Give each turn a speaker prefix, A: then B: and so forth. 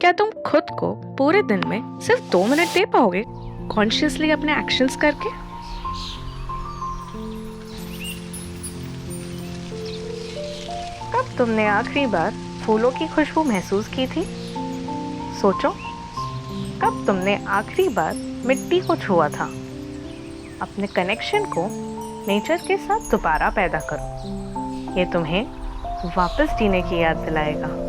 A: क्या तुम खुद को पूरे दिन में सिर्फ 2 मिनट दे पाओगे कॉन्शियसली अपने एक्शंस करके? कब तुमने आखिरी बार फूलों की खुशबू महसूस की थी? सोचो, कब तुमने आखिरी बार मिट्टी को छुआ था? अपने कनेक्शन को नेचर के साथ दोबारा पैदा करो। ये तुम्हें वापस जीने की याद दिलाएगा।